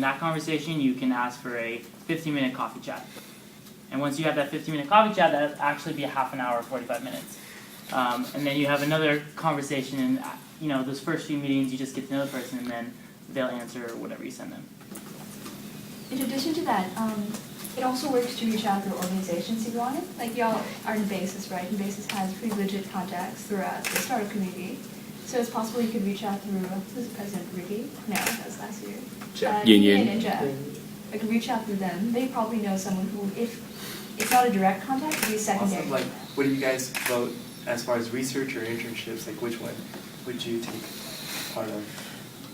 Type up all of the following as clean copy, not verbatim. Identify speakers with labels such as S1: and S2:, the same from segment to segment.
S1: that conversation, you can ask for a 15-minute coffee chat. And once you have that 15-minute coffee chat, that'll actually be a half an hour, 45 minutes. And then you have another conversation, and those first few meetings, you just get to know the person, and then they'll answer whatever you send them.
S2: In addition to that, it also works to reach out through organizations if you want it. Like y'all are in Basis, right? And Basis has pretty legit contacts throughout the startup community. So it's possible you could reach out through, who's President Ricky? No, that was last year.
S3: Yin
S2: and Jeff. I could reach out through them. They probably know someone who, if it's not a direct contact, it'd be secondary.
S4: Also, what do you guys vote as far as research or internships? Like, which one would you take part of?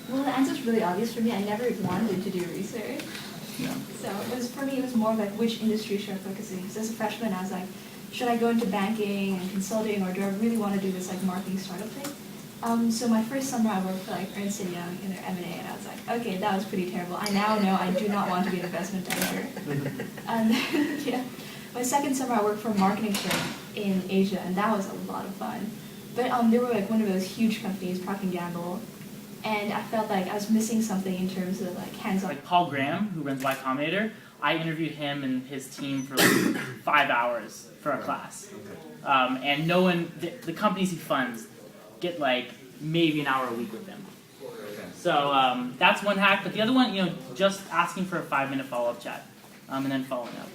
S2: Well, the answer's really obvious for me. I never wanted to do research.
S1: Yeah.
S2: So for me, it was more like which industry should I focus in? Because as a freshman, I was like, should I go into banking and consulting, or do I really want to do this marketing startup thing? So my first summer, I worked for Ernst & Young in their M&A, and I was like, okay, that was pretty terrible. I now know I do not want to be an investment banker. And then, yeah, my second summer, I worked for a marketing firm in Asia, and that was a lot of fun. But they were one of those huge companies, Procter & Gamble. And I felt like I was missing something in terms of hands-on.
S1: Like Paul Graham, who runs Y Combinator, I interviewed him and his team for 5 hours for a class. And no one, the companies he funds get maybe an hour a week with him. So that's one hack. But the other one, just asking for a 5-minute follow-up chat, and then following up.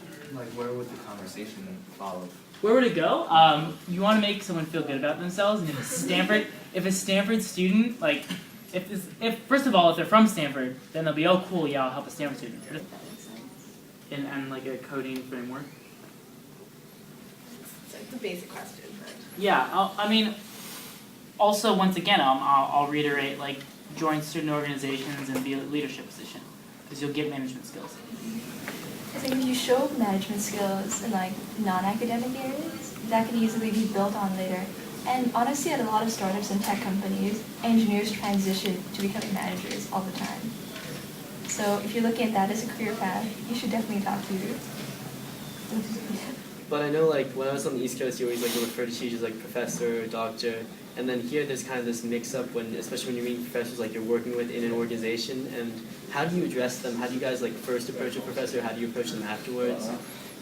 S5: Where would the conversation follow?
S1: Where would it go? You want to make someone feel good about themselves, and if a Stanford student, if first of all, if they're from Stanford, then they'll be, oh cool, yeah, I'll help a Stanford student. And a coding framework.
S6: It's the basic question. But.
S1: Yeah, also once again, I'll reiterate, join student organizations and be in a leadership position, because you'll get management skills.
S2: I think if you show management skills in non-academic areas, that can easily be built on later. And honestly, at a lot of startups and tech companies, engineers transition to becoming managers all the time. So if you're looking at that as a career path, you should definitely talk to you.
S7: But I know when I was on the East Coast, you always refer to teachers like professor or doctor. And then here there's kind of this mix-up especially when you're meeting professors you're working with in an organization. And how do you address them? How do you guys first approach a professor? How do you approach them afterwards?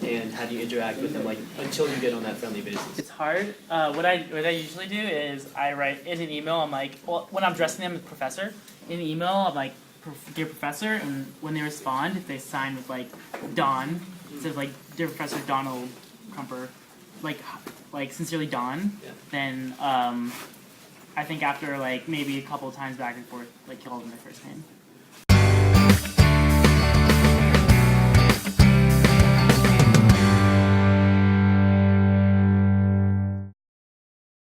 S7: And how do you interact with them until you get on that friendly basis?
S1: It's hard. What I usually do is I write in an email. I'm when I'm addressing them as professor, in an email I'm like, dear professor, and when they respond, if they sign with Don, instead of dear Professor Donald Crumper, sincerely Don,
S7: yeah.
S1: Then I think after maybe a couple of times back and forth, you call them their first name.